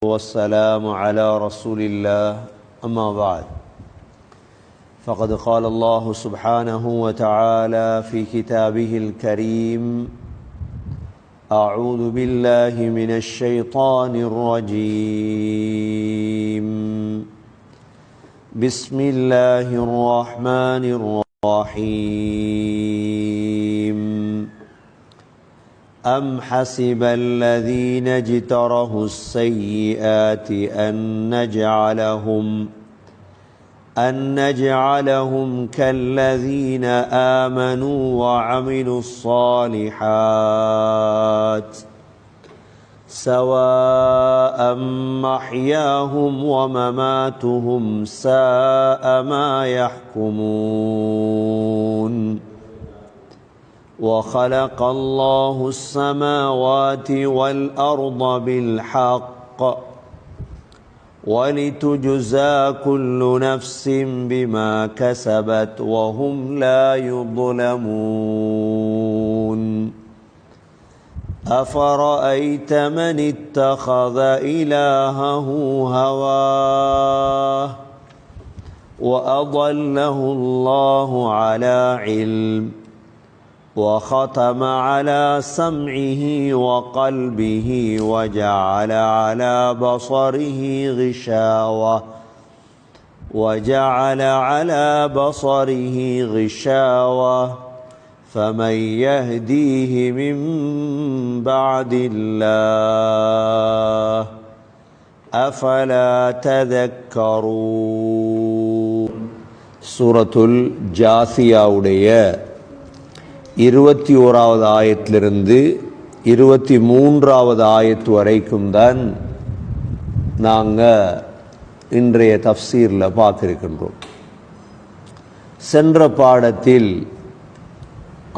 والسلام على رسول الله أما بعد فقد قال الله سبحانه وتعالى في كتابه الكريم أعوذ بالله من الشيطان الرجيم بسم الله الرحمن الرحيم أم حسب الذين اجترحوا السيئات أن نجعلهم كالذين آمنوا وعملوا الصالحات سواء محياهم ومماتهم ساء ما يحكمون وخلق الله السماوات والأرض بالحق ولتجزى كل نفس بما كسبت وهم لا يظلمون أفرأيت من اتخذ إلهه هواه وأضله الله على علم وختم على سمعه وقلبه وجعل على بصره غشاوة فمن يهديه من بعد الله أفلا تذكرون سورة الجاثية 21வது ஆயத்திலிருந்து 23வது ஆயத்து வரைக்கும் தான் நாங்கள் இன்றைய தஃப்சீரில் பார்த்திருக்கின்றோம். சென்ற பாடத்தில்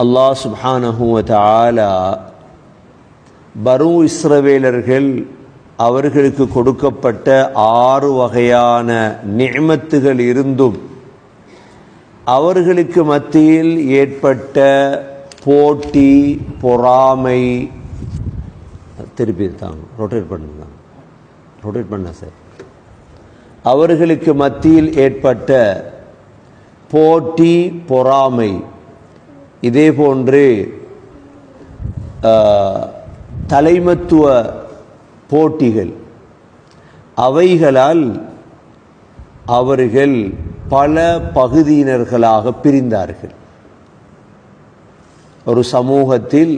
அல்லாஹ் சுப்ஹானஹு வ தஆலா பனூ இஸ்ரவேலர்கள் அவர்களுக்கு கொடுக்கப்பட்ட 6 வகையான நிஅமத்துகள் இருந்தும் அவர்களுக்கு மத்தியில் ஏற்பட்ட போட்டி பொறாமை அவர்களுக்கு மத்தியில் ஏற்பட்ட போட்டி பொறாமை, இதே போன்று தலைமத்துவ போட்டிகள், அவைகளால் அவர்கள் பல பகுதியினர்களாக பிரிந்தார்கள். ஒரு சமூகத்தில்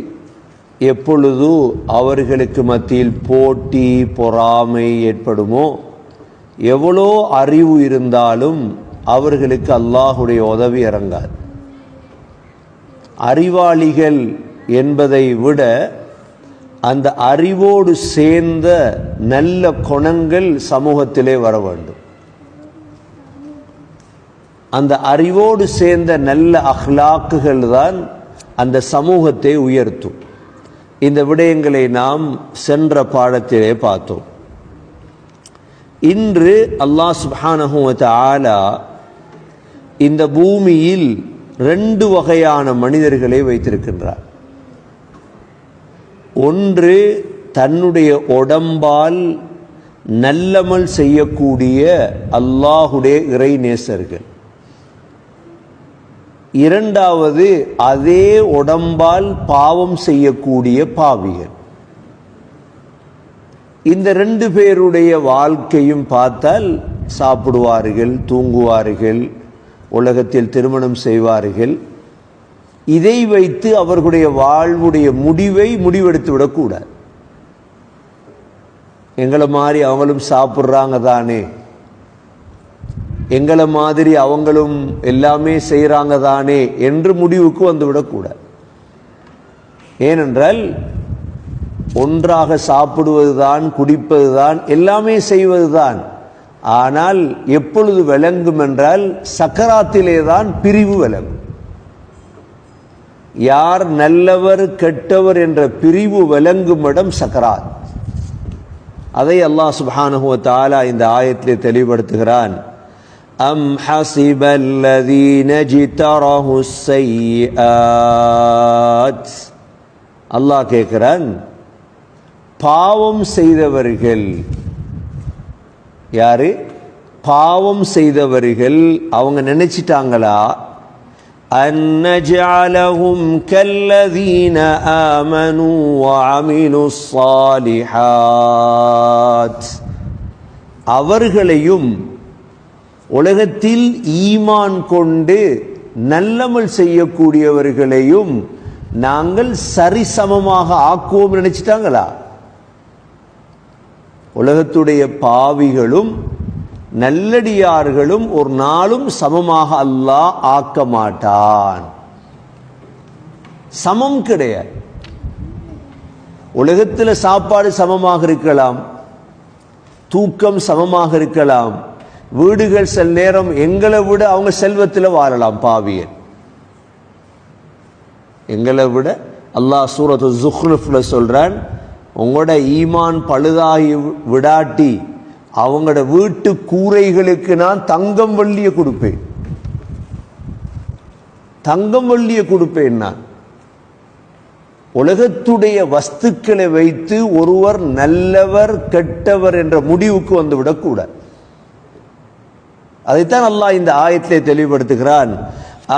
எப்பொழுது அவர்களுக்கு மத்தியில் போட்டி பொறாமை ஏற்படுமோ, எவ்வளோ அறிவு இருந்தாலும் அவர்களுக்கு அல்லாஹுடைய உதவி இறங்காது. அறிவாளிகள் என்பதை விட அந்த அறிவோடு சேர்ந்த நல்ல குணங்கள் சமூகத்திலே வர வேண்டும். அந்த அறிவோடு சேர்ந்த நல்ல அஹ்லாக்குகள் தான் அந்த சமூகத்தை உயர்த்தும். இந்த விடயங்களை நாம் சென்ற பாடத்திலே பார்த்தோம். இன்று அல்லாஹ் சுப்ஹானஹு வ தஆலா இந்த பூமியில் 2 வகையான மனிதர்களை வைத்திருக்கின்றார். ஒன்று தன்னுடைய உடம்பால் நல்லமல் செய்யக்கூடிய அல்லாஹுடைய இறை நேசர்கள். இரண்டாவது அதே உடம்பால் பாவம் செய்யக்கூடிய பாவிகள். இந்த 2 பேருடைய வாழ்க்கையும் பார்த்தால் சாப்பிடுவார்கள், தூங்குவார்கள், உலகத்தில் திருமணம் செய்வார்கள். இதை வைத்து அவர்களுடைய வாழ்வுடைய முடிவெடுத்து விடக்கூடாது. எங்களை மாதிரி அவங்களும் சாப்பிட்றாங்க தானே, எங்களை மாதிரி அவங்களும் எல்லாமே செய்கிறாங்க தானே என்று முடிவுக்கு வந்துவிடக்கூடாது. ஏனென்றால் ஒன்றாக சாப்பிடுவதுதான், குடிப்பதுதான், எல்லாமே செய்வதுதான். ஆனால் எப்பொழுது விளங்கும் என்றால் சக்கராத்திலே தான் பிரிவு விளங்கும். யார் நல்லவர் கெட்டவர் என்ற பிரிவு விளங்கும் இடம் சக்கராத். அதை அல்லாஹ் சுப்ஹானஹு வ தஆலா இந்த ஆயத்திலே தெளிவுபடுத்துகிறான். அம் ஹஸிபல்லதீன ஜிதரஹுஸ் ஸய்யிஆத். அல்லாஹ் கேட்கிறான், பாவம் செய்தவர்கள் யாரு? பாவம் செய்தவர்கள். அவங்க நினைச்சிட்டாங்களா, அன்னஜஅலஹும் கல்லதீன ஆமனூ வஅமிலுஸ் ஸாலிஹாத், அவர்களையும் உலகத்தில் ஈமான் கொண்டு நல்லமல் செய்யக்கூடியவர்களையும் நாங்கள் சரிசமமாக ஆக்குவோம் நினைச்சிட்டாங்களா? உலகத்துடைய பாவிகளும் நல்லடியார்களும் ஒரு நாளும் சமமாக அல்லாஹ் ஆக்க மாட்டான். சமம் கிடையாது. உலகத்தில் சாப்பாடு சமமாக இருக்கலாம், தூக்கம் சமமாக இருக்கலாம், வீடுகள் சில நேரம் எங்களை விட அவங்க செல்வத்தில் வாழலாம். பாவியன் எங்களை விட, அல்லாஹ் சூரத்து ஸுக்ரூஃப்ல சொல்றான், உங்களோட ஈமான் பழுதாகி விடாட்டி அவங்களோட வீட்டு கூரைகளுக்கு நான் தங்கம் வெள்ளிய கொடுப்பேன், தங்கம் வெள்ளிய கொடுப்பேன். நான் உலகத்துடைய வஸ்துக்களை வைத்து ஒருவர் நல்லவர் கெட்டவர் என்ற முடிவுக்கு வந்துவிடக்கூடாது. அதைத்தான் அல்லாஹ் இந்த ஆயத்திலே தெளிவுபடுத்துகிறான்.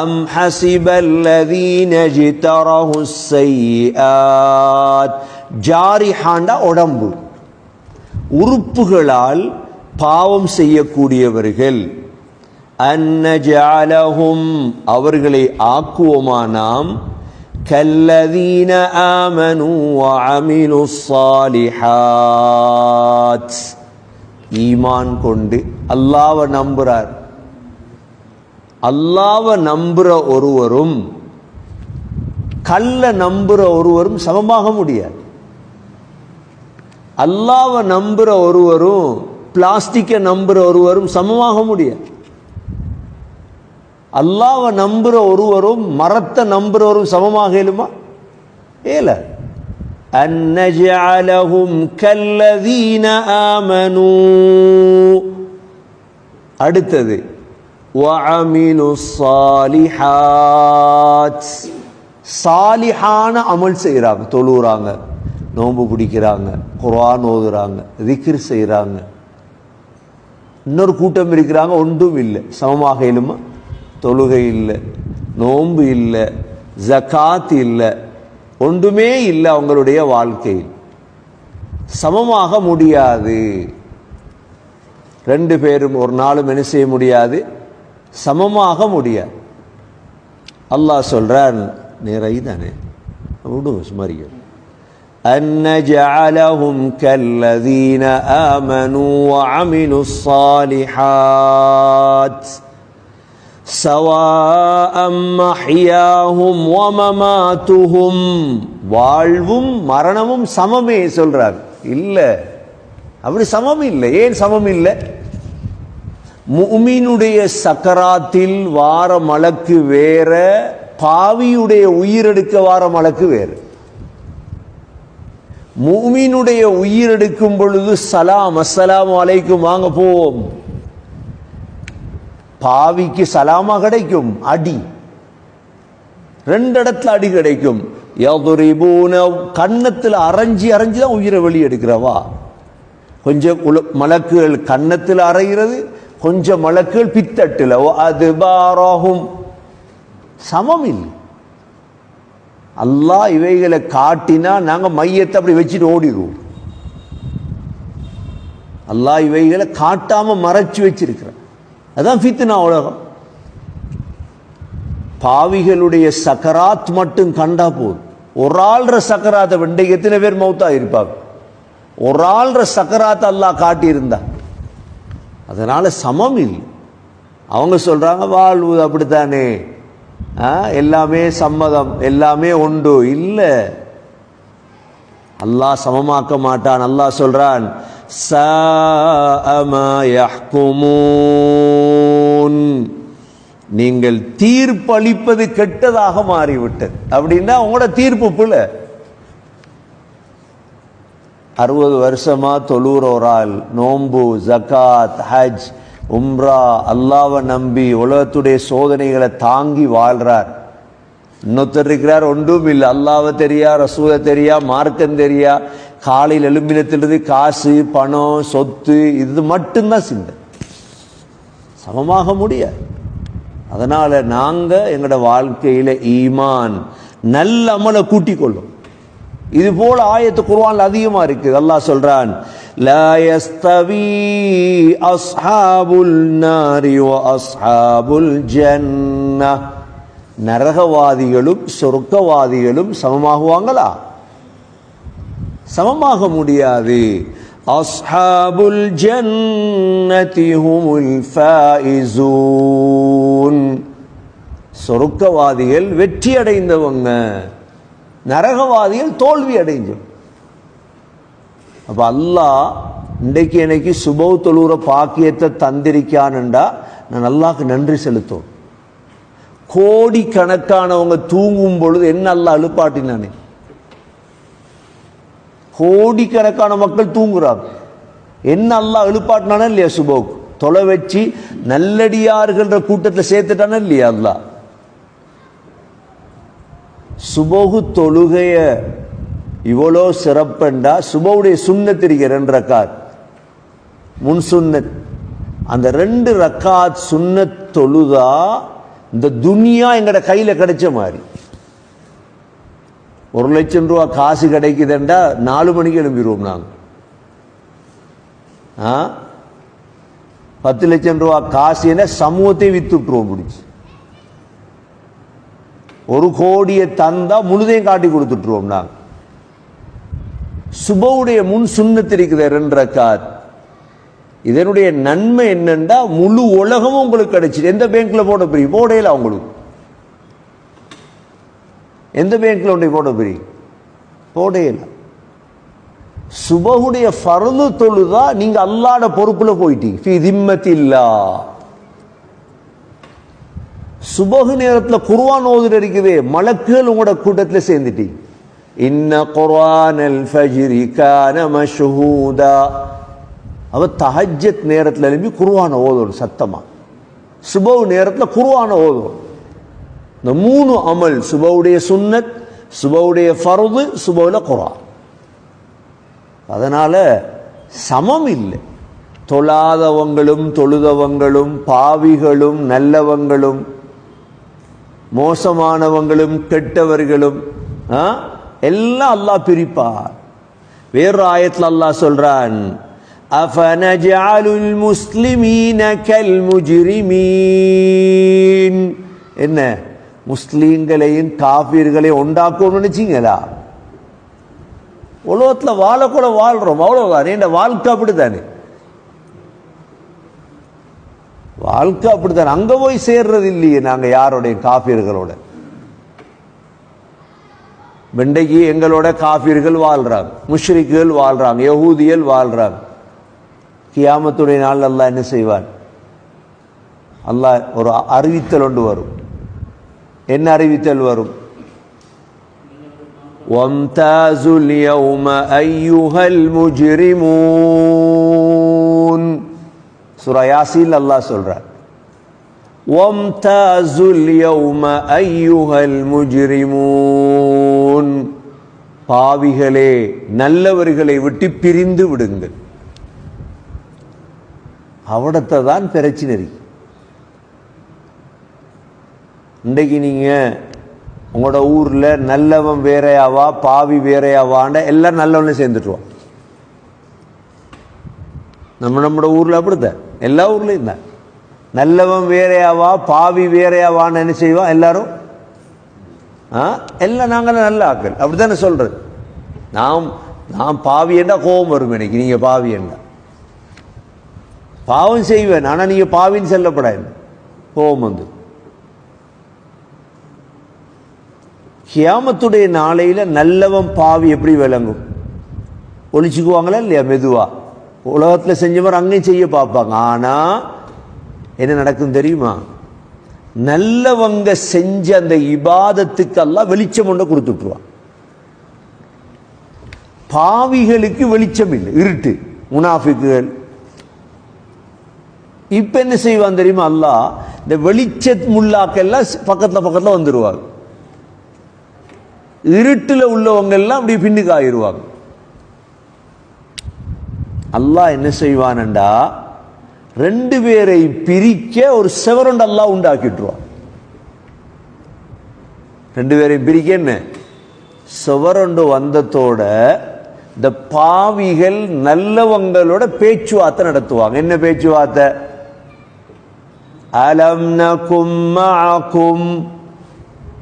அம் ஹஸிபல்லதீன ஜிதரஹுஸ் ஸய்யிஆத், ஜாரிஹாண்டா உடம்பு, உறுப்புகளால் பாவம் செய்யக்கூடியவர்கள், அன்னஜஅலஹும் அவர்களை ஆக்குவோமா நாம், கல்லதீன ஆமனூ வஅமிலுஸ் ஸாலிஹாத், ஈமான் கொண்டு அல்லாஹ்வை நம்புறார். அல்லாஹ்வை நம்புற ஒருவரும் கல்ல நம்புற ஒருவரும் சமமாக முடியாது. அல்லாஹ்வை நம்புற ஒருவரும் பிளாஸ்டிக்கை நம்புற ஒருவரும் சமமாக முடியாது. அல்லாஹ்வை நம்புற ஒருவரும் மரத்தை நம்புறவரும் சமமாக இயலுமா? ஏல. அன்னஜஅலஹும் கல்லதீன ஆமனூ, அடுத்தது வஅமிலுஸ் ஸாலிஹாத், சாலிஹான அமல் செய்கிறாங்க, தொழுகிறாங்க, நோன்பு பிடிக்கிறாங்க, குர்ஆன் ஓதுறாங்க, திக்ர் செய்கிறாங்க. இன்னொரு கூட்டம் இருக்கிறாங்க, ஒன்றும் இல்லை, சமமாக இயலுமா? தொழுகை இல்லை, நோன்பு இல்லை, ஜகாத் இல்லை, ஒன்றுமே இல்லை அவங்களுடைய வாழ்க்கையில். சமமாக முடியாது. ரெண்டு பேரும் ஒரு நாளும் என்ன செய்ய முடியாது? சமமாக முடியாது. அல்லாஹ் சொல்றான், நேரை தானே விடுங்க சுமாரிகள். அன்னஜஅலஹும் கல்லதீன ஆமனூ வஅமிலுஸ் ஸாலிஹாத் சவாஅம் மஹ்யாஹும் வமமாத்துஹும், வாழ்வும் மரணமும் சமமே சொல்றாங்க. இல்ல, அப்படி சமம் இல்லை. ஏன் சமம் இல்லை? முஃமினுடைய சக்கராத்தில் வார மலக்கு வேற, பாவியுடைய உயிரெடுக்க வார மலக்கு வேறு. முஃமினுடைய உயிரெடுக்கும் பொழுது சலாம், அஸ்ஸலாமு அலைக்கும், வாங்க போவோம். பாவிக்கு சலாமா கிடைக்கும், அடி, ரெண்டு இடத்துல அடி கிடைக்கும். யதுரிபூன, கன்னத்தில் அரைஞ்சி அரைஞ்சி தான் உயிரை வெளியெடுக்கிறவா. கொஞ்சம் மலக்குகள் கன்னத்தில் அறைகிறது, கொஞ்சம் மலக்குகள் பித்தட்டில். அது பாராகும், சமம் இல்லை. அல்லாஹ் இவைகளை காட்டினா நாங்க மையத்தை அப்படி வச்சுட்டு ஓடிடுவோம். அல்லாஹ் இவைகளை காட்டாம மறைச்சு வச்சிருக்கிறோம். அதான் ஃபித்னா உலகம். பாவிகளுடைய சக்கராத் மட்டும் கண்டா போதும். ஒரு ஆள்ற சக்கராத்தை வெண்டைக்கு எத்தனை பேர் மௌத்தா இருப்பாங்க? ஒரு ஆள்ற சக்கராத்தை அல்லாஹ் காட்டியிருந்தா. அதனால சமம் இல்லை. அவங்க சொல்றாங்க வாழ்வு அப்படித்தானே, எல்லாமே சம்மதம், எல்லாமே உண்டு. இல்லை, அல்லாஹ் சமமாக்க மாட்டான். அல்லாஹ் சொல்றான், சாஅ மா யஹ்குமூன், நீங்கள் தீர்ப்பளிப்பது கெட்டதாக மாறிவிட்டது. அப்படின்னா உங்களோட தீர்ப்பு புல. 60 வருஷமா தொழுற ஒரு ஆள், நோன்பு, ஜகாத், ஹஜ், உம்ரா, அல்லாஹ்வை நம்பி உலகத்துடைய சோதனைகளை தாங்கி வாழ்றார். இன்னொருத்தர் இருக்கிறார், ஒன்றும் இல்லை, அல்லாஹ்வை தெரியா, ரசூலை தெரியா, மார்க்கம் தெரியா, காலையில் எழும்பினத்திலிருந்து காசு பணம் சொத்து இது மட்டும்தான் சிந்தை, சமமாக முடியாது. அதனால நாங்க எங்களோட வாழ்க்கையில ஈமான் நல்ல அமலை கூட்டிக் கொள்ளும். இது போல ஆயத்து குர்ஆன்ல அதிகமா இருக்குது. அல்லாஹ் சொல்றான், லா யஸ்தவி அஸ்ஹாபுல் நாரி வ அஸ்ஹாபுல் ஜன்னah, நரகவாதிகளும் சொர்க்கவாதிகளும் சமமாகுவாங்களா? சமமாக முடியாது. அஸ்ஹாபுல் ஜன்னதி ஹுமுல் ஃபாயிசூன், சொர்க்கவாதிகள் வெற்றி அடைந்தவங்க, நரகவாதிகள் தோல்வி அடைஞ்சவங்க. அப்ப அல்லாஹ் இன்றைக்கு எனக்கு சுபஹ் தொழுற பாக்கியத்தை தந்திருக்கான்டா நான் அல்லாஹ்க்கு நன்றி செலுத்தும். கோடிக்கணக்கானவங்க தூங்கும் பொழுது என்ன அல்லாஹ் எழுப்பாட்டினானே, கோடிக்கணக்கான மக்கள் தூங்குறாங்க, என்ன அல்லாஹ் எழுப்பாட்டினானே இல்லையா? சுபஹ் தொலை வச்சு நல்லடியார்கள் கூட்டத்தில் சேர்த்துட்டானே இல்லையா அல்லாஹ்? சுபஹ் தொழுகைய இவ்வளோ சிறப்புண்டா, சுபஹுடைய சுன்னத் இருக்கிற 2 ரக்காத் முன் சுன்னத், அந்த 2 ரக்காத் சுன்னத் தொழுதா இந்த துனியா எங்கட கையில கிடைச்ச மாதிரி. 1 லட்சம் ரூபா காசு கிடைக்குதுண்டா 4 மணிக்கு எழும்பிடுவோம் நாங்க. 10 லட்சம் ரூபா காசு என்ன சமூகத்தை வித்துட்டுருவோம் பிடிச்சி. 1 கோடியை தந்தா முழுதையும் காட்டி கொடுத்துட்டுருவோம் நாங்க. சுபஹுடைய முன் சுன்னத் இருக்குது 2 ரக்காத். இதனுடைய நன்மை என்னன்னா முழு உலகமும் உங்களுக்கு கிடைச்சிது. எந்த பேங்க்ல போட போறீங்க? போடையில அவங்களுக்கு எந்த பேங்க்ல ஒன்றை போட போறீங்க? போடையில. சுபஹுடைய ஃபர்து தொழுதா நீங்க அல்லாஹ்வுடைய பொறுப்புல போயிட்டீங்க. ஃபீ திம்மத்தில்லாஹ். சுபஹ் நேரத்துல குர்ஆன் ஓதுற இருக்குது, மலக்குகள் உங்களோட கூட்டத்துல சேர்ந்துட்டீங்க. இன்ன குர்ஆனல் ஃபஜ்ரி கான மஷ்ஹூதா. அவ தஹஜ்ஜத் நேரத்துல எழும்பி குர்ஆன் ஓதணும் சத்தமா. சுபஹ் நேரத்துல குர்ஆன் ஓதணும். இந்த 3 அமல், சுபஹுடைய சுன்னத், சுபஹுடைய ஃபர்து, சுபஹ்ல குர்ஆன். அதனால சமம் இல்லை. தொழாதவங்களும் தொழுதவங்களும், பாவிகளும் நல்லவங்களும், மோசமானவங்களும் கெட்டவர்களும் எல்லாம் அல்லாஹ் பிரிப்பார். வேறு ஆயத்தில் அல்லாஹ் சொல்றான், அஃபனஜஅலுல் முஸ்லிமீன கல் முஜ்ரிமீன். என்ன, முஸ்லீம்களையும் காஃபிர்களையும் உண்டாக்கணும்னு நினைச்சீங்களா? உலகத்தில் வாழக்கூட வாழ்றோம், அவ்வளவுதான். என் வாழ்க்கை அப்படித்தானே, வாழ்க்கை அப்படித்தானே. அங்க போய் சேர்றது இல்லையே நாங்க யாரோடைய, காஃபிர்களோட. வெண்டைக்கு எங்களோட காஃபிர்கள் வாழ்றாங்க, முஷ்ரிக்குகள் வாழ்றாங்க, யஹூதியல் வாழ்றாங்க. கியாமத்துடைய நாள் அல்லாஹ் என்ன செய்வான்? அல்லாஹ் ஒரு அறிவித்தல் ஒன்று வரும். என்ன அறிவித்தல் வரும்? வம்தாசுல் யௌம அய்யுஹல் முஜ்ரிமூன். சூரா யாசீன் அல்லாஹ் சொல்றார், வம்தாசுல் யௌம அய்யுஹல் முஜ்ரிமூன். பாவிகளே நல்லவர்களை விட்டு பிரிந்து விடுங்கள். அவடத்தை தான் பிரச்சனை இருக்கு. இன்றைக்கு நீங்க உங்களோட ஊர்ல நல்லவன் வேறையாவா பாவி வேறையாவாண்ட எல்லாம் நல்லவன்னு சேர்ந்துட்டுருவான். நம்மளோட ஊர்ல அப்படித்தான், எல்லா ஊர்லயும் தான். நல்லவன் வேறையாவா பாவி வேறையாவான்னு என்ன செய்வான் எல்லாரும்? எல்லாம் நாங்க நல்ல ஆக்கள் அப்படித்தானே சொல்றது. நாம் பாவி என்றா கோபம் வரும் எனக்கு. நீங்க பாவி என்றா பாவம் செய்வேன், ஆனா நீங்க பாவின்னு செல்லப்படாது, கோபம் வந்து. கியாமத்துடைய நாளையில நல்லவன் பாவி எப்படி விளங்கும்? ஒழிச்சுக்குவாங்களா இல்லையா? மெதுவா உலகத்துல செஞ்சவர் அங்கேயும் செய்ய பார்ப்பாங்க. ஆனா என்ன நடக்கும் தெரியுமா? நல்லவங்க செஞ்ச அந்த இபாதத்துக்கு எல்லாம் வெளிச்சம் ஒன்று கொடுத்துட்டுருவான். பாவிகளுக்கு வெளிச்சம் இல்லை, இருட்டு, முனாஃபிக்குகள். இப்ப என்ன செய்வான் தெரியுமா? அல்லாஹ் இந்த வெளிச்ச முல்லாக்கெல்லாம் பக்கத்துல வந்துருவாங்க. இருட்டுல உள்ளவங்க எல்லாம் அப்படி பின்னுக்கு ஆயிடுவாங்க. அல்லாஹ் என்ன செய்வான்டா, ரெண்டு பேரை பிரிக்க ஒரு செவரண்ட் அல்லாஹ் உண்டாக்கிட்டுருவான். ரெண்டு பேரையும் பிரிக்க என்ன செவரண்டு வந்ததோட இந்த பாவிகள் நல்லவங்களோட பேச்சுவார்த்தை நடத்துவாங்க. என்ன பேச்சுவார்த்தை? அலம் நகும் மஅகும்,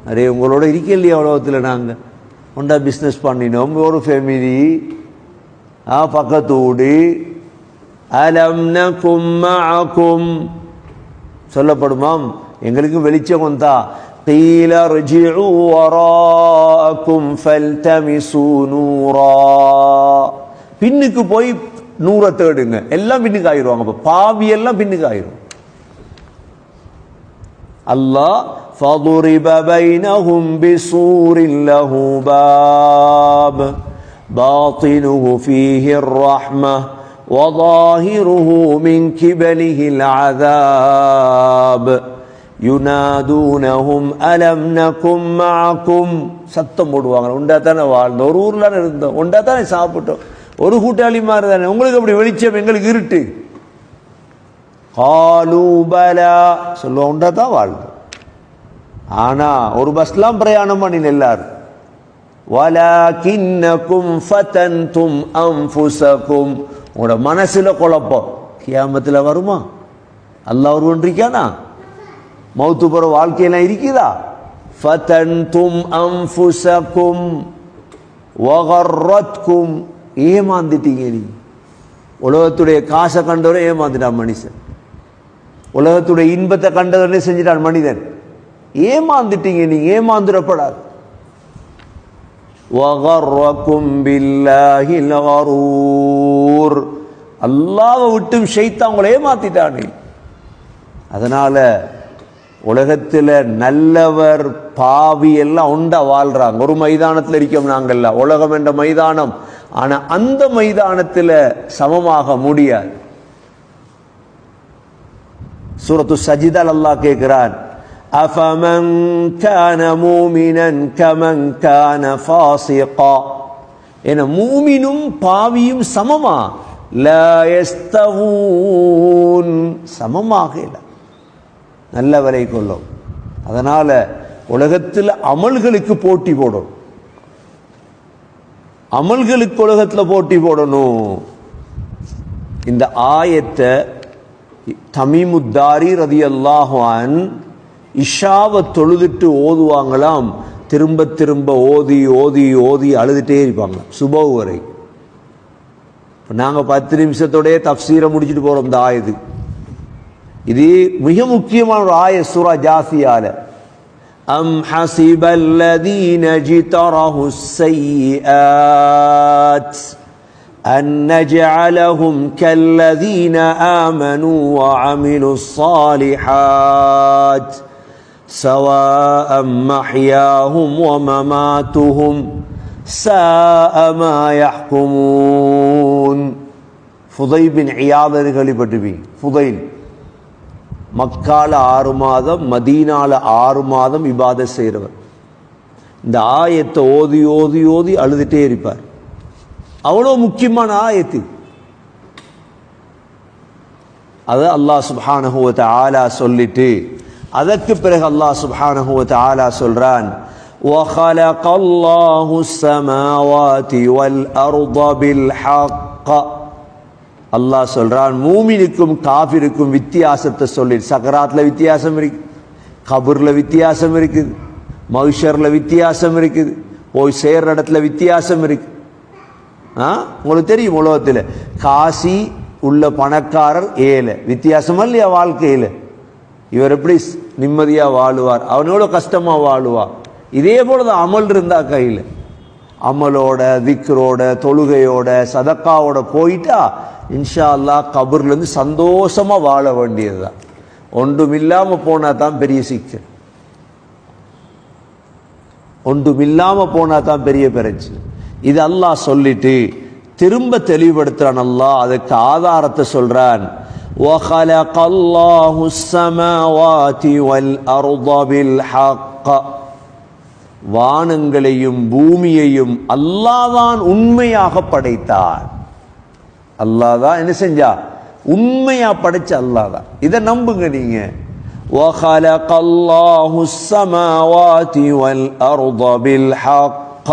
அரே உங்களோட இருக்க இல்லையா உலகத்தில், நாங்கள் ஒன்றா பிஸ்னஸ் பண்ணினோம், ஒரு ஃபேமிலி, பக்கத்து வீடு. அலம் நகும் மஅகும் சொல்லப்படுமாம், எங்களுக்கு வெளிச்சம் வந்தா قيل ارجعوا وراءكم فالتمسوا نورا, பின்னுக்கு போய் நூரை தேடுங்க. எல்லாம் பின்னுக்கு ஆயிடுவாங்க. அப்ப பாவி எல்லாம் பின்னுக்கு ஆயிரும். அல்லாஹ் فضرب بينهم بسور له باب باطنه فيه الرحمة وظاهره من قبله العذاب யுனாதூனஹும் அலம் நகும் மஅகும், சத்தம் போடுவாங்க. உண்டா தானே வாழ்ந்தோம், ஒரு ஊர்ல இருந்தோம், உண்டா தானே சாப்பிட்டோம், ஒரு கூட்டாளி மாதிரி தானே, உங்களுக்கு அப்படி வெளிச்சம், எங்களுக்கு இருட்டு. காலூ பலா சொல்லுவோம், உண்டா தான் வாழ்ந்தோம். ஆனா ஒரு பஸ்லாம் பிரயாணம் பண்ணி எல்லாரும். வலாகின்னகும் ஃபதன்தும் அன்ஃபுஸகும், உங்களோட மனசுல குழப்பம். கியாமத்துல வருமா? அல்லாஹ் ஒருவன்றிருக்கானா? மௌத்து போற வாழ்க்கையெல்லாம் இருக்குதா? ஃபதன்தும் அன்ஃபுஸகும் வகர்ரத்கும், ஏமாந்துட்டீங்க. நீ உலகத்துடைய காசை கண்டவரை ஏமாந்துட்டான் மனுஷன், உலகத்துடைய இன்பத்தை கண்டவரை செஞ்சிட்டான் மனிதன். ஏமாந்துட்டீங்க, நீங்க ஏமாந்துடப்படாது. வகர்ரகும் பில்லாஹில் கரூர், அல்லாஹ்வை விட்டும் ஷைத்தான் உங்களை ஏமாத்திட்டானே. அதனால உலகத்தில் நல்லவர் பாவி எல்லாம் உண்டா வாழ்றாங்க. ஒரு மைதானத்தில் இருக்கோம் நாங்கள்ல, உலகம் என்ற மைதானம். ஆனா அந்த மைதானத்தில் சமமாக முடியாது. சூரத்து சஜிதால் அல்லாஹ் கேட்கிறான், அஃபமன் கான மூமினன் கமன் கான ஃபாஸிகா, என மூமினும் பாவியும் சமமா? லா யஸ்தவூன், சமமாக இல்லை, நல்லவரை கொள்ளும். அதனால உலகத்தில் அமல்களுக்கு போட்டி போடணும், அமல்களுக்கு உலகத்தில் போட்டி போடணும். இந்த ஆயத்தை தமீமுத்தாரி ரலியல்லாஹு அன்ஹு இஷாவை தொழுதுட்டு ஓதுவாங்களாம். திரும்ப திரும்ப ஓதி ஓதி ஓதி அழுதுட்டே இருப்பாங்க சுபஹ் வரை. நாங்கள் 10 நிமிஷத்தோடய தஃப்சீரை முடிச்சுட்டு போறோம். இந்த ஆயது இது மிக முக்கியமான ஒரு ஆய, சூரா ஜாசியால. அம் ஹஸிபல்லதீன ஜிதரஹுஸ் ஸய்யிஆத் அன் நஜ்அலஹும் கல்லதீன ஆமனூ வஅமிலுஸ் ஸாலிஹாத் ஸவாஅம் மஹ்யாஹும் வமமாத்துஹும் ஸாஅ மா யஹ்குமூன். ஃபுதைல் பின் இயாத் கேள்விப்பட்டிருப்பீங்க. ஃபுதைல் மக்கால 6 மாதம், மதீனால 6 மாதம் இபாதத் செய்கிறவர். இந்த ஆயத்தை ஓதி ஓதி ஓதி அழுதுட்டே இருப்பார். அவ்வளோ முக்கியமான ஆயத்து. அதை அல்லாஹ் சுப்ஹானஹு வ தஆலா சொல்லிட்டு அதற்கு பிறகு அல்லாஹ் சுப்ஹானஹு வ தஆலா சொல்றான், وَخَلَقَ اللَّهُ السَّمَاوَاتِ وَالْأَرْضَ بِالْحَقِّ. அல்லாஹ் சொல்றான், மூமினுக்கும் காஃபிருக்கும் வித்தியாசத்தை சொல்லி, சக்கராத்ல வித்தியாசம் இருக்கு, கபூர்ல வித்தியாசம் இருக்குது, மஹ்ஷர்ல வித்தியாசம் இருக்குது, போய் சேர்ற இடத்துல வித்தியாசம் இருக்கு. உங்களுக்கு தெரியும், உலகத்தில் காசி உள்ள பணக்காரர் ஏழை, வித்தியாசமா இல்லையா வாழ்க்கையில்? இவர் எப்படி நிம்மதியா வாழுவார், அவனோட கஷ்டமா வாழுவார். இதே போலதான் அமல் இருந்தா கையில், அமலோட திக்ரோட தொழுகையோட சதக்காவோட போயிட்டா இன்ஷா அல்லாஹ் கபூர்ல இருந்து சந்தோஷமா வாழ வேண்டியதுதான். ஒன்றும் இல்லாம போனா தான் பெரிய சிக்கல், ஒன்றும் இல்லாம போனா தான் பெரிய பிரச்சனை. இது அல்லாஹ் சொல்லிட்டு திரும்ப தெளிவுபடுத்துறான். அல்லாஹ் அதுக்கு ஆதாரத்தை சொல்றான், وَخَلَقَ اللَّهُ السَّمَاوَاتِ وَالْأَرْضَ بِالْحَقِّ. வானங்களையும் பூமியையும் அல்லாஹ் தான் உண்மையாக படைத்தான். அல்லாஹ் தான் என்ன செஞ்சா? உண்மையா படைச்ச அல்லாஹ் தான். இதை நம்புங்க நீங்க. وَخَلَقَ اللَّهُ السَّمَاوَاتِ وَالْأَرْضَ بِالْحَقِّ.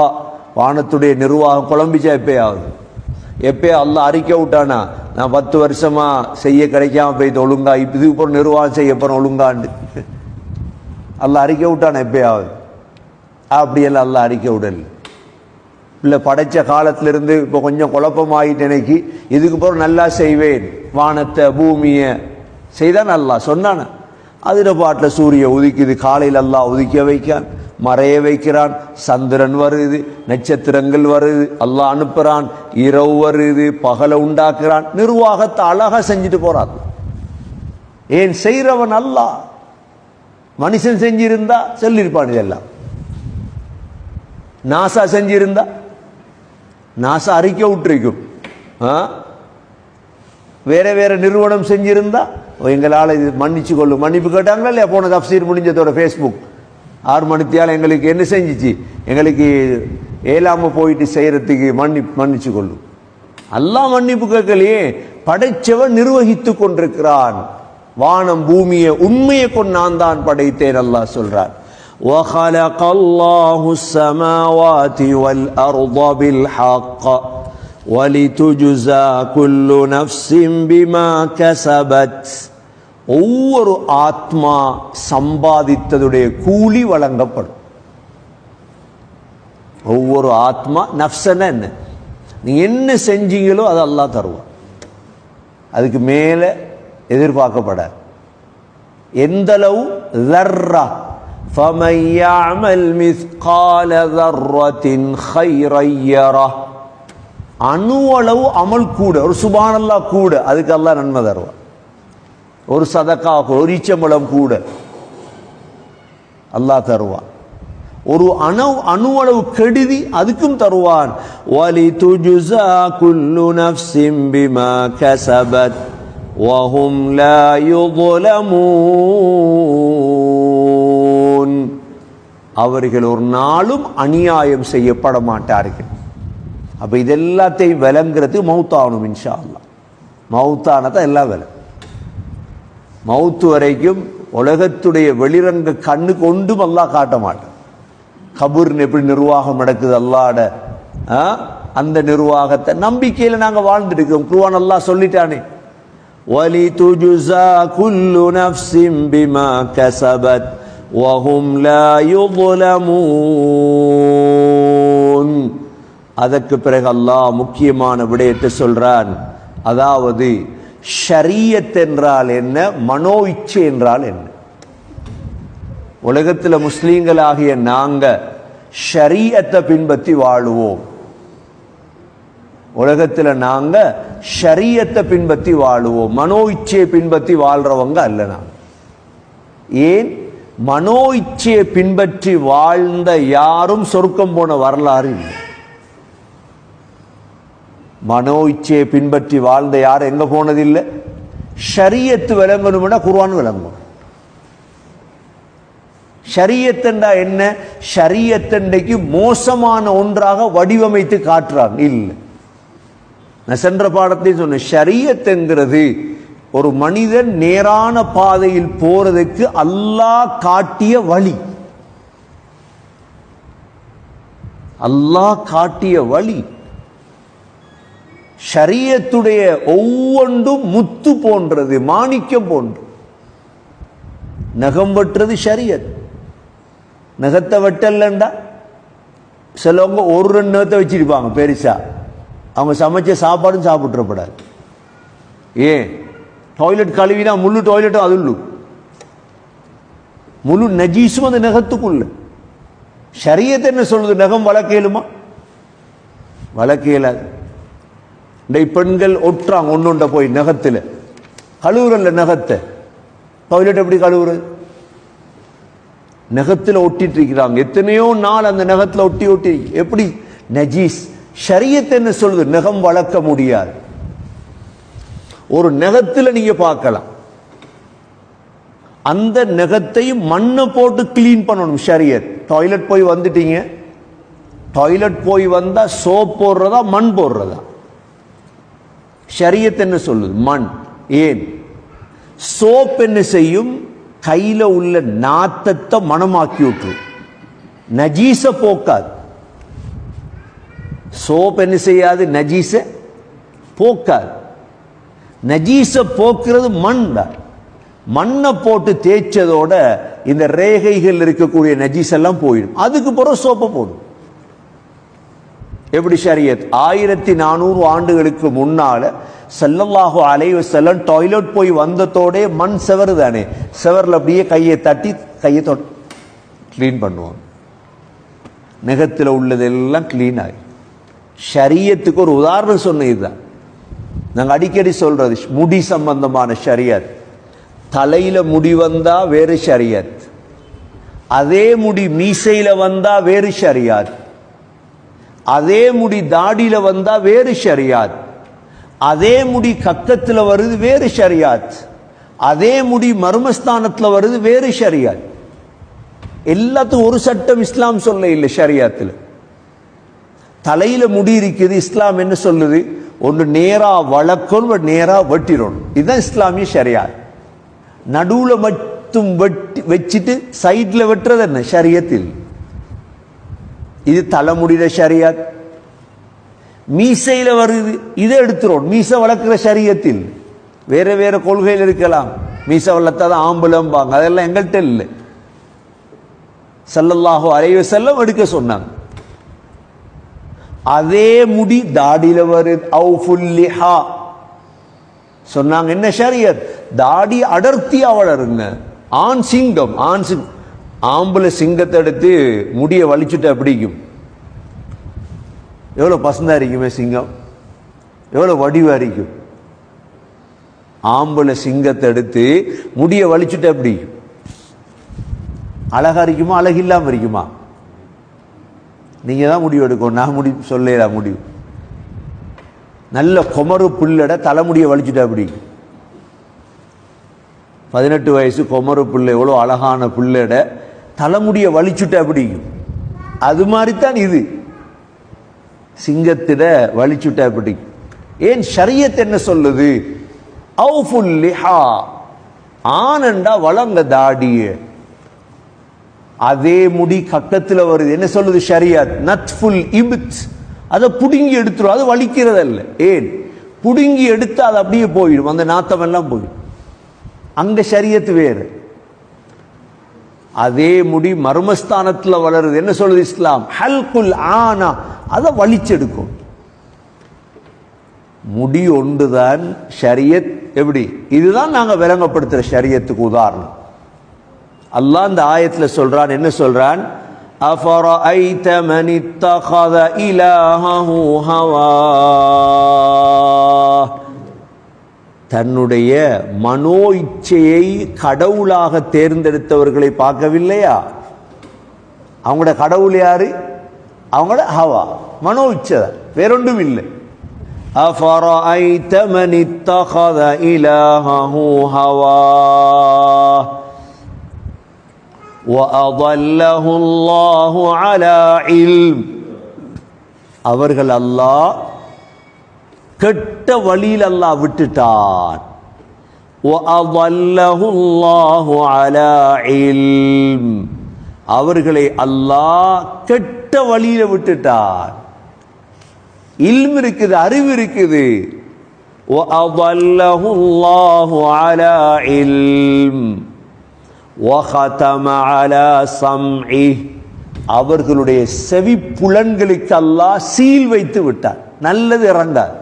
வானத்துடைய நிர்வாகம் குழம்பிச்சா எப்பே அல்லாஹ் அறிக்கை விட்டானா, நான் 10 வருஷமா செய்ய கிடைக்காம போயிட்டு ஒழுங்கா இதுக்கு போற நிர்வாகம் செய்ய போறேன் ஒழுங்காண்டு அல்லாஹ் அறிக்கை விட்டானா எப்பயாவது? அப்படியெல்லாம் அல்லாஹ் அறிக்கை விடல. இல்லை படைச்ச காலத்துல இருந்து இப்போ கொஞ்சம் குழப்பமாயிட்டு எனக்கு இதுக்கு போற நல்லா செய்வேன், வானத்தை பூமியை செய்தான் அல்லாஹ் சொன்னான. அதில் பாட்டில் சூரிய உதிக்குது, காலையில் அல்லாஹ் உதிக்க வைக்கான், மறைய வைக்கிறான், சந்திரன் வருது, நட்சத்திரங்கள் வருது, அல்லாஹ் அனுப்புறான், இரவு வருது, பகலை உண்டாக்குறான், நிர்வாகத்தை அழகா செஞ்சுட்டு போறான். ஏன் செய்றவன் அல்லாஹ். மனுஷன் செஞ்சிருந்தா சொல்லியிருப்பான் இதெல்லாம். நாசா செஞ்சிருந்தா நாசா அறிக்கை விட்டுருக்கும். வேற வேற நிறுவனம் செஞ்சிருந்தா எங்களால் இது மன்னிச்சு கொள்ளும், மன்னிப்பு கேட்டாங்களா இல்லையா? போன தப்சீர் முடிஞ்சதோட ஃபேஸ்புக் 6 மணித்தியால் எங்களுக்கு என்ன செஞ்சிச்சு, எங்களுக்கு ஏலாம போயிட்டு செய்யறதுக்கு மன்னிச்சு கொள்ளும். அல்லாஹ் மன்னிப்பு கேட்கலையே, படைச்சவன் நிர்வகித்து கொண்டிருக்கிறான். வானம் பூமியை உண்மையை கொண்டு நான் தான் படைத்தேன் அல்லாஹ் சொல்றான். وَخَلَقَ اللَّهُ السَّمَاوَاتِ وَالْأَرْضَ بِالْحَقِّ وَلِتُجْزَى كُلُّ نَفْسٍ بِمَا كَسَبَتْ. ஒவ்வொரு ஆத்மா சம்பாதித்ததுடைய கூலி வழங்கப்படும். ஒவ்வொரு ஆத்மா நஃப்ஸன என்ன, நீ என்ன செஞ்சீங்களோ அது அல்லாஹ் தருவான். அதுக்கு மேல எதிர்பார்க்கப்படாது. எந்த அளவு ذرة فمن يعمل مثقال ذرة خيرا يره. அணு அளவு அமல் கூட, ஒரு சுப்ஹானல்லாஹ் கூட, அதுக்கு அல்லாஹ் நன்மை தருவான். ஒரு சதகா, ஒரு ஈச்சம்பழம் கூட அல்லாஹ் தருவான். ஒரு அணு அளவு கெடுதி அதுக்கும் தருவான். وَلِتُجْزَى كُلُّ نَفْسٍ بِمَا كَسَبَتْ وَهُمْ لَا يُظْلَمُونَ. அவர்கள் ஒரு நாளும் அநியாயம் செய்யப்பட மாட்டார்கள். அப்ப இதெல்லாத்தையும் விளங்குறது மௌத்தாகணும் இன்ஷா அல்லாஹ். மௌத்தானதான் எல்லாம் விளங்கும். மௌத்து வரைக்கும் உலகத்துடைய வெளிரங்க கண்ணு கொண்டும் அல்லாஹ் காட்ட மாட்டான். கபூர்னு எப்படி நிர்வாகம் நடக்குது அல்லாஹ்ட, அந்த நிர்வாகத்தை நம்பிக்கையில நாங்க வாழ்ந்துட்டு இருக்கோம். குர்ஆன் அல்லாஹ் சொல்லிட்டானே, وَلِتُجْزَى كُلُّ نَفْسٍ بِمَا كَسَبَتْ وَهُمْ لَا يُظْلَمُونَ. அதற்கு பிறகு அல்லாஹ் முக்கியமான விடயத்தை சொல்றான். அதாவது ஷரியத் என்றால் என்ன, மனோ இச்சை என்றால் என்ன. உலகத்தில் முஸ்லீம்களாகிய நாங்க ஷரியத்தை பின்பற்றி வாழுவோம். உலகத்தில் நாங்க ஷரியத்தை பின்பற்றி வாழுவோம், மனோ இச்சையை பின்பற்றி வாழ்றவங்க அல்ல. நான் ஏன் மனோ இச்சையை பின்பற்றி வாழ்ந்த யாரும் சொர்க்கம் போன வரலாறு இல்லை. மனோ இச்சையை பின்பற்றி வாழ்ந்த யாரும் எங்க போனதில்லை. ஷரியத்து விளங்கணும்னா குர்ஆன் விளங்கும். ஷரியத்தண்டா என்ன? ஷரியத்தண்டைக்கு மோசமான ஒன்றாக வடிவமைத்து காட்டுறாங்க இல்லை. நான் சென்ற பாடத்தையும் சொன்னேன், ஷரியத்துங்கிறது ஒரு மனிதன் நேரான பாதையில் போறதுக்கு அல்லாஹ் காட்டிய வழி. அல்லாஹ் காட்டிய வழி. ஷரியத்துடைய ஒவ்வொன்றும் முத்து போன்றது, மாணிக்கம் போன்றது. நகம் வெட்டுறது ஷரியத். நகத்தை வெட்டலண்டா சிலவங்க ஒரு 2 நகத்தை வச்சிருப்பாங்க பெருசா, அவங்க சமைச்ச சாப்பாடும் சாப்பிட்டுறப்படாது. ஏன்? டாய்லெட் கழுவினா முழு டாய்லெட்டும் அதுள்ளு, முழு நஜீஸும் அந்த நகத்துக்குள்ள. ஷரியத் என்ன சொல்லுது? நகம் வளர்க்கலுமா? வளர்க்கலாது. பெண்கள் ஒட்டுறாங்க ஒன்றுண்ட போய் நகத்தில், கழுவுறல்ல நகத்தை. டாய்லெட் எப்படி கழுவுறது? நகத்தில் ஒட்டிட்டு இருக்கிறாங்க எத்தனையோ நாள், அந்த நகத்தில் ஒட்டி ஒட்டி எப்படி நஜீஸ். ஷரியத் என்ன சொல்லுது? நகம் வளர்க்க முடியாது. ஒரு நகத்தில் நீங்க பார்க்கலாம், அந்த நகத்தையும் மண்ணை போட்டு கிளீன் பண்ணணும் ஷரியத். டாய்லெட் போய் வந்துட்டீங்க, டாய்லெட் போய் வந்தா சோப் போடுறதா மண் போடுறதா? ஷரியத் என்ன சொல்லுது? மண். ஏன்? சோப் என்ன செய்யும்? கையில உள்ள நாத்தத்தை மணமாக்கி விட்டுரும், நஜீஸ போக்காது. சோப் என்ன செய்யாது? நஜீஸ போக்காது. நஜீஸ போக்குறது மண் தான். மண்ணை போட்டு தேய்ச்சதோட இந்த ரேகைகள் இருக்கக்கூடிய நஜீஸ் எல்லாம் போயிடும். அதுக்கு பிறகு சோப்பை போடும். எப்படி ஷரியத்? 1400 ஆண்டுகளுக்கு முன்னால ஸல்லல்லாஹு அலைஹி வஸல்லம் டாய்லெட் போய் வந்ததோட மண் செவர் தானே, செவர்ல அப்படியே கையை தட்டி கையை கிளீன் பண்ணுவாங்க. நெகத்தில் உள்ளதெல்லாம் கிளீன் ஆகி. ஷரியத்துக்கு ஒரு உதாரணம் சொன்ன இதுதான். நாங்கள் அடிக்கடி சொல்றது முடி சம்பந்தமான ஷரியத். தலையில முடி வந்தா வேறு ஷரியத், அதே முடி மீசையில வந்தா வேறு ஷரியத், அதே முடி தாடியில வந்தா வேறு ஷரியத், அதே முடி கக்கத்துல வருது வேறு ஷரியத், அதே முடி மர்மஸ்தானத்துல வருது வேறு ஷரியத். எல்லாத்துக்கும் ஒரு சட்டம் இஸ்லாம் சொல்ல இல்லை. ஷரியத்துல தலையில முடி இருக்குது, இஸ்லாம் என்ன சொல்லுது? ஒன்று நேரா வளர்க்கணும், நேரா வெட்டிடணும். இதுதான் இஸ்லாமிய ஷரியத். நடுவுல மட்டும் வெட்டி வச்சுட்டு சைட்ல வெட்டுறது என்ன? ஷரியத்தில். இது தலைமுடியில ஷரியத். மீசையில வருது, இதை எடுத்துரும். மீசை வளர்க்கிற ஷரியத்தில் வேற வேற கொள்கையில் இருக்கலாம். மீசை வளர்த்தாதான் ஆம்பளம்பாங்க, அதெல்லாம் எங்கள்கிட்ட இல்லை. ஸல்லல்லாஹு அலைஹி வஸல்லம் எடுக்க சொன்னாங்க. அதே முடி தாடியில வருது. அவுஃபுல் லிஹா சொன்னாங்க. என்ன ஷரியத்? தாடி அடர்த்தியா வளருங்க. ஆண் சிங்கம், ஆம்பளை சிங்கத்தை எடுத்து முடிய வலிச்சுட்டா பிடிக்கும். எவ்வளவு பசந்தா இருக்குமே சிங்கம், எவ்வளவு வடிவா இருக்கும். ஆம்பளை சிங்கத்தை எடுத்து முடிய வலிச்சுட்டா பிடிக்கும். அழகா இருக்குமா அழகில்லாம இருக்குமா? நீங்க தான் முடிவு எடுக்கணும், நான் முடிவு சொல்லலாம். முடிவு நல்ல கொமரு புல்லட தலைமுடியை வலிச்சுட்டா பிடிக்கும். 18 வயசு கொமரு புல்லை எவ்வளோ அழகான புல்லட தலைமுடியை வலிச்சுட்டா பிடிக்கும். அது மாதிரித்தான் இது, சிங்கத்திட வலிச்சுட்டா பிடிக்கும். ஏன்? ஷரியத் என்ன சொல்லுது? அவுஃபுல் லிஹா, ஆனண்டா வளங்க தாடிய. அதே முடி கக்கத்துல வருது, என்ன சொல்லுது ஷரியத்? நத்ஃபுல் இப்த், அதை புடுங்கி எடுத்துரும். அது வலிக்கிறது அல்ல. ஏன்? புடுங்கி எடுத்து அது அப்படியே போயிடும், அந்த நாத்தம் எல்லாம் போயிடும். அங்க ஷரியத் வேறு. அதே முடி மர்மஸ்தானத்துல வளருது, என்ன சொல்லுது இஸ்லாம்? ஹல்குல் ஆனா, அதை வலிச்செடுக்கும். முடி ஒன்றுதான் ஷரியத். எப்படி? இதுதான் நாங்க விளங்கப்படுத்துற ஷரியத்துக்கு உதாரணம். அல்லாஹ் இந்த ஆயத்துல சொல்றான். என்ன சொல்றான்? அஃபரஐத மன் இத்தகத இலாஹஹு ஹவா, தன்னுடைய மனோ இச்சையை கடவுளாக தேர்ந்தெடுத்தவர்களை பார்க்கவில்லையா? அவங்களோட கடவுள் யாரு? அவங்களோட ஹவா, மனோ இச்சை, வேறொன்றும் இல்லை. அஃபரஐத மன் இத்தகத இலாஹஹு ஹவா وَأَضَلَّهُ اللَّهُ عَلَى عِلْمٍ, அவர்கள் அல்லாஹ் கெட்ட வழியில் அல்லாஹ் விட்டுட்டான். وَأَضَلَّهُ اللَّهُ عَلَى عِلْمٍ, அவர்களை அல்லாஹ் கெட்ட வழியில விட்டுட்டான். இல்ம் இருக்குது, அறிவு இருக்குது. وَأَضَلَّهُ اللَّهُ عَلَى عِلْمٍ وَخَتَمَ عَلَى سَمْعِهِ, அவர்களுடைய செவி புலன்களுக்கு அல்லாஹ் சீல் வைத்து விட்டார். நல்லது இறங்காது,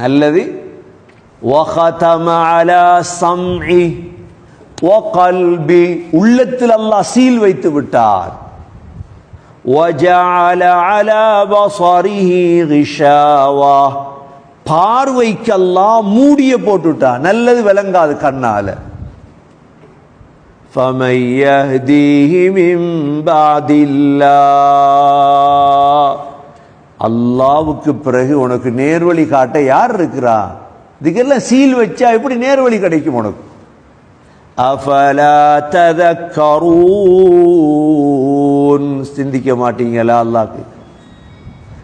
நல்லது. وَخَتَمَ عَلَى سَمْعِهِ وَقَلْبِهِ, உள்ளத்தில் அல்லாஹ் சீல் வைத்து விட்டார். وَجَعَلَ عَلَى بَصَرِهِ غِشَاوَةً, பார்வைக்கு அல்லாஹ் மூடிய போட்டுட்டார், நல்லது விளங்காது கண்ணால. فَمَنْ يَهْدِيهِ مِنْ بَعْدِ اللَّهِ, அல்லாஹ்வுக்கு பிறகு உனக்கு நேர்வழி காட்ட யார் இருக்கிறா? இதுக்கெல்லாம் சீல் வச்சா எப்படி நேர்வழி கிடைக்கும் உனக்கு? அஃபலா ததக்கரூன், சிந்திக்க மாட்டீங்களா? அல்லாஹ்க்கு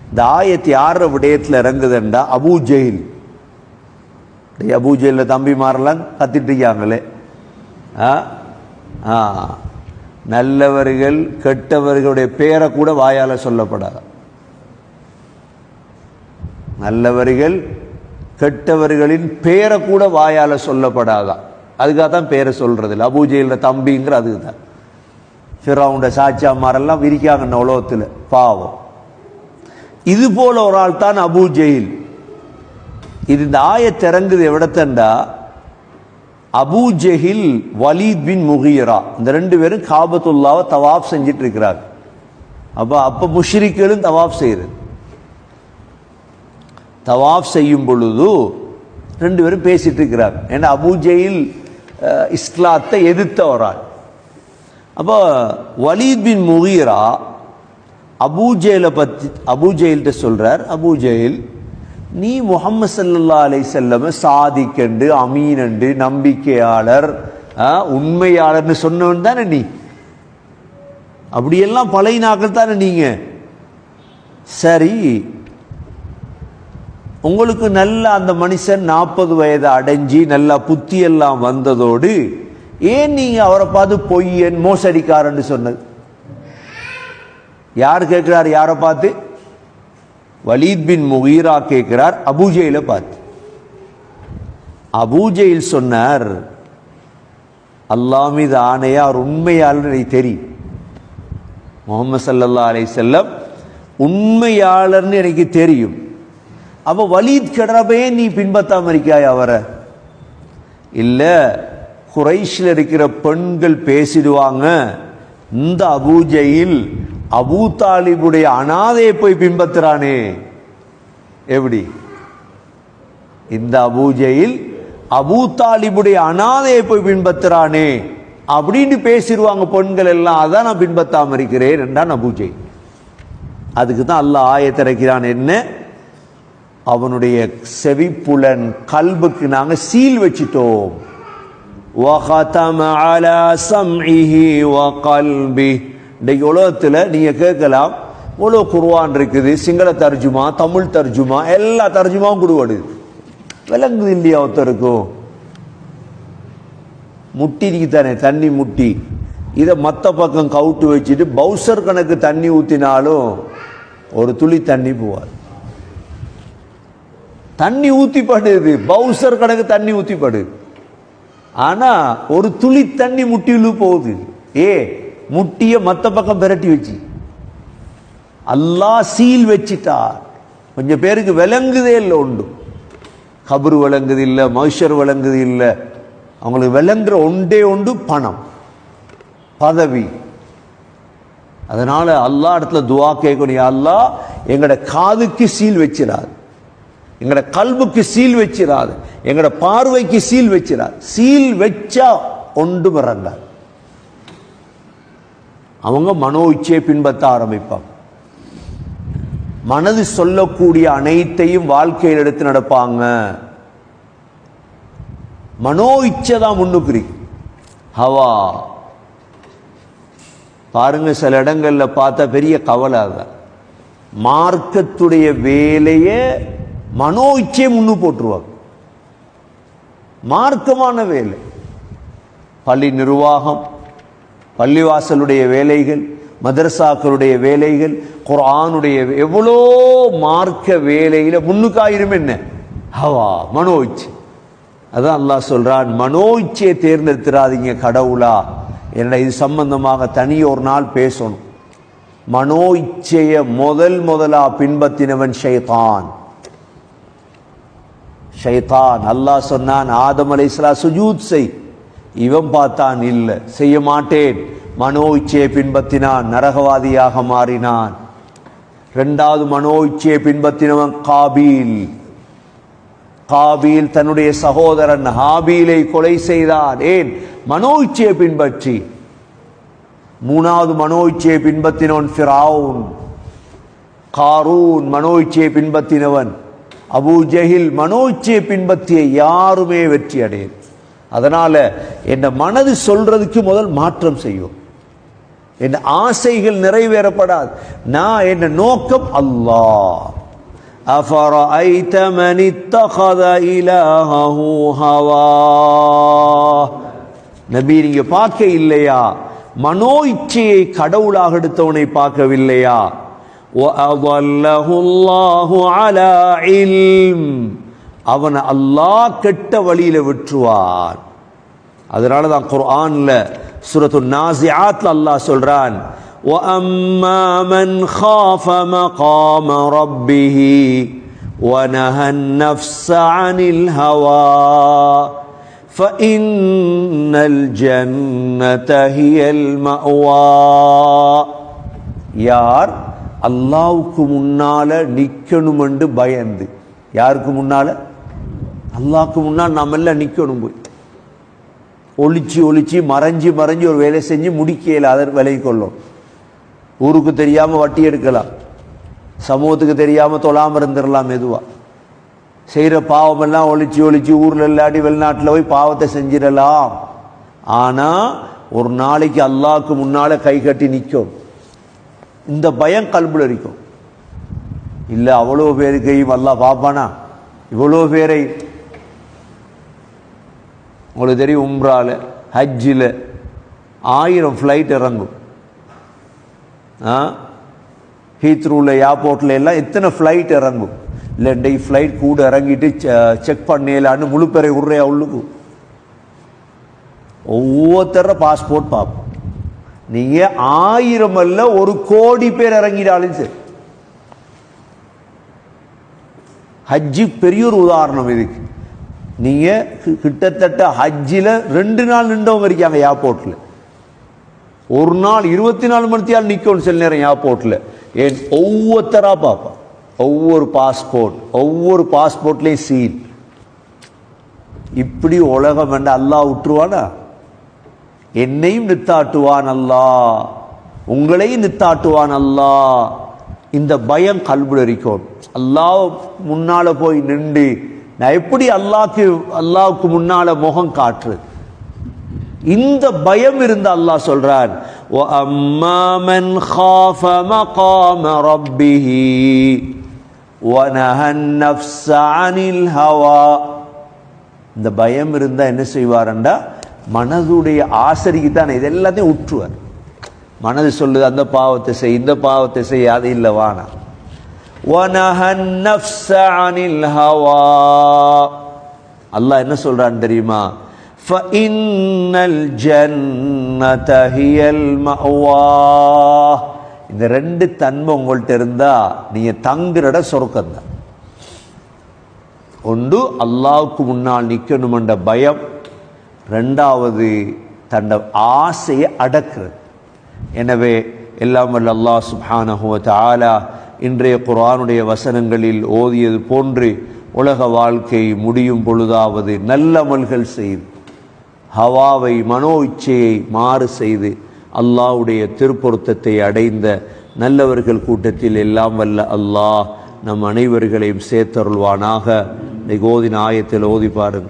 இந்த ஆயத்து யார விடயத்தில் இறங்குதுண்டா அபூ ஜஹில். அபூ ஜஹில் தம்பிமாரெல்லாம் கத்திட்டு இருக்காங்களே, நல்லவர்கள் கெட்டவர்களுடைய பேரை கூட வாயால சொல்லப்படாது. நல்லவர்கள் கெட்டவர்களின் பேரை கூட வாயால சொல்லப்படாதான். அதுக்காக தான் பேரை சொல்றது இல்லை. அபூ ஜஹில் தம்பிங்கிற அதுக்கு தான். ஃபிரௌன் சாட்சியாமாரெல்லாம் விரிக்காங்க உலகத்தில், பாவம். இது போல ஒரு ஆள் தான் அபூ ஜஹில். இது இந்த ஆயத்து இறங்குது எவிடத்தண்டா அபூ ஜஹில் வலீத் பின் முகீரா இந்த ரெண்டு பேரும் காபத்துல்லாவை தவாப் செஞ்சிட்டு இருக்கிறார். அப்ப முஷ்ரிக்குகளும் தவாப் செய்யறது. தவாப் செய்யும் பொழுது ரெண்டு பேரும் பேசிட்டு இருக்கிறார். ஏன்னா அபூ ஜஹில் இஸ்லாத்தை எதிர்த்த ஒரு ஆள். அப்போ வலீத் பின் முகீரா அபூ ஜஹில்கிட்ட சொல்றார், அபூ ஜஹில், நீ முஹம்மது ஸல்லல்லாஹு அலைஹி வஸல்லம் சாதிக்கண்டு அமீனண்டு நம்பிக்கையாளர் உண்மையாளர்னு சொன்னவன் தானே நீ. அப்படியெல்லாம் பழைய நாட்கள் தானே நீங்க. சரி, உங்களுக்கு நல்ல அந்த மனுஷன் 40 வயது அடைஞ்சி நல்ல புத்தி எல்லாம் வந்ததோடு ஏன் நீங்க அவரை பார்த்து பொய்யன் மோசடிக்காரன்னு சொன்னது? யார் கேட்கிறார்? யாரை பார்த்து? வலீத் பின் முகீரா கேட்கிறார் அபூ ஜஹிலை பார்த்து. அபூ ஜஹில் சொன்னார், அல்லாஹ் மீது ஆணையா அவர் உண்மையாளர் எனக்கு தெரியும். முஹம்மது ஸல்லல்லாஹு அலைஹி வஸல்லம் உண்மையாளர்னு எனக்கு தெரியும். அப்ப வலீத் கிடறப்பே நீ பின்பற்றாம இருக்காய் அவரை? இல்ல, குறைஷில் இருக்கிற பெண்கள் பேசிடுவாங்க, இந்த அபூ ஜஹில் அபூ தாலிபுடைய அனாதையை போய் பின்பற்றுறானே. எப்படி? இந்த அபூ ஜஹில் அபூ தாலிபுடைய அனாதையை போய் பின்பற்றுறானே அப்படின்னு பேசிடுவாங்க பெண்கள் எல்லாம், அதான் நான் பின்பற்றாம இருக்கிறேன் என்றான் அபூ ஜஹில். அதுக்கு தான் அல்லாஹ் ஆயத்தை இறக்கிறான். என்ன? அவனுடைய செவிப்புலன் கல்புக்கு நாங்க சீல் வச்சிட்டோம். وَخَتَمَ عَلَى سَمْعِهِ وَقَلْبِهِ. இன்றைக்கு உலகத்தில் நீங்க கேட்கலாம், இவ்வளோ குர்ஆன் இருக்குது, சிங்கள தர்ஜுமா, தமிழ் தர்ஜுமா, எல்லா தர்ஜுமாவும் கொடுவாடுது, விளங்குது இல்லையா ஒருத்தருக்கும்? முட்டிக்கு தானே தண்ணி முட்டி, இதை மற்ற பக்கம் கவுட்டு வச்சுட்டு பவுசர் கணக்கு தண்ணி ஊத்தினாலும் ஒரு துளி தண்ணி போவாது. தண்ணி ஊத்திப்படுது, பவுசர் கணக்கு தண்ணி ஊத்திப்படுது. ஆனா ஒரு துளி தண்ணி முட்டியில போகுது. முட்டிய மத்த பக்கம் பிரட்டி வச்சு அல்லாஹ் சீல் வச்சிட்டார். கொஞ்சம் பேருக்கு விளங்குதே இல்லை. உண்டு கபரு விளங்குது இல்லை, மஹ்ஷர் விளங்குது இல்லை. அவங்களுக்கு விளங்குற ஒன்றே ஒன்று பணம், பதவி. அதனால அல்லாஹ் இடத்துல துஆ கேட்கணும், அல்லாஹ் எங்கட காதுக்கு சீல் வச்சிடாது, எங்கட கல்புக்கு சீல் வச்சிடாது, எங்கட பார்வைக்கு சீல் வச்சிடாது. சீல் வச்சா ஒன்று பிறந்தார். அவங்க மனோ இச்சையை பின்பற்ற ஆரம்பிப்பாங்க. மனது சொல்லக்கூடிய அனைத்தையும் வாழ்க்கையில் எடுத்து நடப்பாங்க. மனோ இச்சை தான் முன்னுக்கு. ஹவா பாருங்க, சில இடங்கள்ல பார்த்தா பெரிய கவலை. மார்க்கத்துடைய வேலையை மனோ இச்சையை முன்னு போட்டுருவாங்க. மார்க்கமான வேலை, பள்ளி நிர்வாகம், பள்ளிவாசலுடைய வேலைகள், மதரசாக்களுடைய வேலைகள், குர்ஆனுடைய எவ்வளோ மார்க்க வேலையில முன்னுக்காயிரும் என்ன? ஹவா, மனோ இச்சை. அதான் அல்லாஹ் சொல்றான், மனோ இச்சையை தேர்ந்தெடுத்துறாதீங்க கடவுளா. என்ன இது சம்பந்தமாக தனி ஒரு நாள் பேசணும். மனோ இச்சையை முதலா பின்பற்றினவன் ஷைத்தான். ஷைத்தான் அல்லாஹ் சொன்னான், ஆதம் அலைஹிஸ்ஸலாம் சுஜூத் செய். இவன் பார்த்தான், இல்லை செய்ய மாட்டேன். மனோ இச்சையை பின்பற்றினான், நரகவாதியாக மாறினான். இரண்டாவது மனோ இச்சையை பின்பற்றினவன் காபீல். காபீல் தன்னுடைய சகோதரன் ஹாபீலை கொலை செய்தான். ஏன்? மனோ இச்சையை பின்பற்றி. மூணாவது மனோ இச்சையை பின்பற்றினவன் ஃபிரௌன். காரூன் மனோ இச்சையை பின்பற்றினவன். அபூ ஜஹில் மனோ இச்சையை பின்பற்றிய யாருமே வெற்றி அடையும். அதனால என் மனது சொல்றதுக்கு முதல் மாற்றம் செய்யும். என் ஆசைகள் நிறைவேறப்படாது. நான் என் நோக்கம் அல்லாஹ். அஃபரஐத மன் இத்தகத இலாஹு ஹவா. நபி, நீங்க பார்க்க இல்லையா மனோ இச்சையை கடவுளாக எடுத்தவனை பார்க்கவில்லையா? வஅضல்லஹு அல்லாஹு அலா இல்ம். அவனை அல்லாஹ் கெட்ட வழியில விட்டுருவான். அதனால தான் குர்ஆன்ல சூரத்து நாஸிஆத்ல அல்லாஹ் சொல்றான், وَأَمَّا مَنْ خَافَ مَقَامَ رَبِّهِ وَنَهَى النَّفْسَ عَنِ الْهَوَى فَإِنَّ الْجَنَّةَ هِيَ الْمَأْوَى. யார் அல்லாஹ்வுக்கு முன்னால நிக்கணும் என்று பயந்து, யாருக்கு முன்னால? அல்லாஹ்வுக்கு முன்னால் நாம் எல்லாம் நிக்கணும். போய் ஒளிச்சு ஒளிச்சு மறைஞ்சு மறைஞ்சு ஒரு வேலை செஞ்சு முடிக்கல, அதை விலகி கொள்ளும். ஊருக்கு தெரியாம வட்டி எடுக்கலாம், சமூகத்துக்கு தெரியாம தொழாம இருந்துடலாம். மெதுவா செய்யற பாவம் எல்லாம் ஒளிச்சு ஒளிச்சு ஊர்ல இல்லாட்டி வெளிநாட்டில் போய் பாவத்தை செஞ்சிடலாம். ஆனா ஒரு நாளைக்கு அல்லாஹ்வுக்கு முன்னால கை கட்டி நிற்கும். இந்த பயம் கல்புல இருக்கும். இல்ல அவ்வளோ பேருக்கையும் அல்லாஹ் பார்ப்பானா? இவ்வளோ பேரை உங்களுக்கு தெரியும், உம்ரால ஹஜ்ஜில் 1000 ஃப்ளைட் இறங்கும். ஹீத்ரூவில் ஏர்போர்ட்டில் எல்லாம் எத்தனை ஃப்ளைட் இறங்கும்? இல்லை இன்றைக்கு ஃப்ளைட் கூட இறங்கிட்டு செக் பண்ணலான்னு முழு பேரை உரையா உள்ளுக்கு ஒவ்வொருத்தர பாஸ்போர்ட் பார்ப்போம். நீங்கள் 1000 அல்ல 1 கோடி பேர் இறங்கிட்டாலும் சரி. ஹஜ்ஜி பெரிய ஒரு உதாரணம் இதுக்கு. நீங்க கிட்டத்தட்ட ஹஜ்ஜில் 2 நாள் நின்றவங்க இருக்காங்க ஏர்போர்ட்ல. ஒரு நாள் 24 மணி நேரம் நிற்கும் சில நேரம் ஏர்போர்ட்ல. ஏன் ஒவ்வொருத்தரா பார்ப்பா, ஒவ்வொரு பாஸ்போர்ட்லயும் சீல். இப்படி உலகம் வேண்ட அல்லாஹ் விட்டுருவானா? என்னையும் நித்தாட்டுவான் அல்லாஹ், உங்களையும் நித்தாட்டுவான் அல்லாஹ். இந்த பயம் கல்புல இருக்கும். அல்லாஹ் முன்னால போய் நின்று நான் எப்படி அல்லாஹ்வுக்கு முன்னால முகம் காற்று? இந்த பயம் இருந்த அல்லாஹ் சொல்றான், وَأَمَّا مَنْ خَافَ مَقَامَ رَبِّهِ وَنَهَى النَّفْسَ عَنِ الْهَوَى. இந்த பயம் இருந்தா என்ன செய்வார்ண்டா, மனதுடைய ஆசரிக்கு தான் இது எல்லாத்தையும் உற்றுவார். மனது சொல்லுது அந்த பாவத்தை செய், இந்த பாவத்தை செய், அது இல்லை வானா. وَنَهَى النَّفْسَ عَنِ الْهَوَى. அல்லாஹ் என்ன சொல்றான் தெரியுமா? فَإِنَّ الْجَنَّةَ هِيَ الْمَأْوَى. இந்த 2 தன்மை உங்கள்கிட்ட இருந்தா நீங்க தங்குற இடம் சொர்க்கம் தான். ஒன்று அல்லாஹ்வுக்கு முன்னால் நிற்கணும் என்ற பயம், 2வது தன்னை ஆசையை அடக்கிறது. எனவே எல்லாம் வல்ல அல்லாஹ் சுப்ஹானஹு வ தஆலா இன்றைய குர்ஆனுடைய வசனங்களில் ஓதியது போன்று உலக வாழ்க்கை முடியும் பொழுதாவது நல்ல அமல்கள் செய்து, ஹவாவை மனோ இச்சையை மாறு செய்து அல்லாஹ்வுடைய திருப்பொருத்தத்தை அடைந்த நல்லவர்கள் கூட்டத்தில் எல்லாம் வல்ல அல்லாஹ் நம் அனைவர்களையும் சேர்த்தருள்வானாக. ஓதின ஆயத்தில் ஓதி பாருங்க.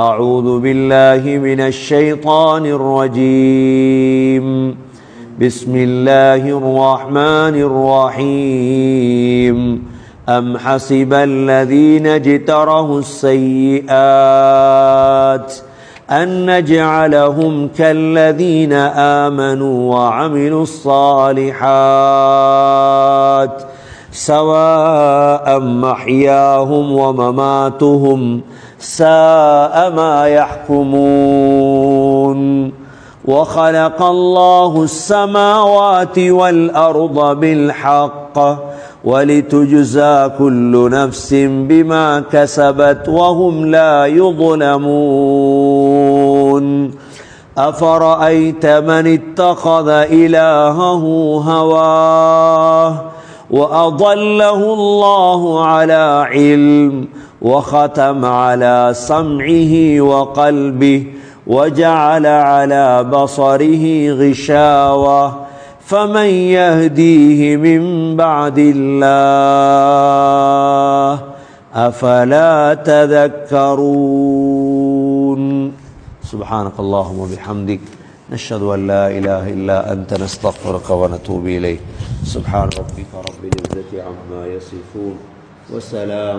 அஊது பில்லாஹி மினஷ் ஷைத்தானிர் ரஜீம். பிஸ்மில்லாஹிர் ரஹ்மானிர் ரஹீம். أم حسب الذين اجترحوا السيئات أن نجعلهم كالذين آمنوا وعملوا الصالحات سواء محياهم ومماتهم ساء ما يحكمون. وخلق الله السماوات والأرض بالحق ولتجزى كل نفس بما كسبت وهم لا يظلمون. أفرأيت من اتخذ إلهه هواه وأضله الله على علم وختم على سمعه وقلبه وجعل على بصره غشاوة فمن يهديه من بعد الله أفلا تذكرون. سبحانك اللهم وبحمدك نشهد أن لا إله إلا أنت نستغفرك ونتوب إليك. سبحان ربك رب العزة عما يصفون وسلام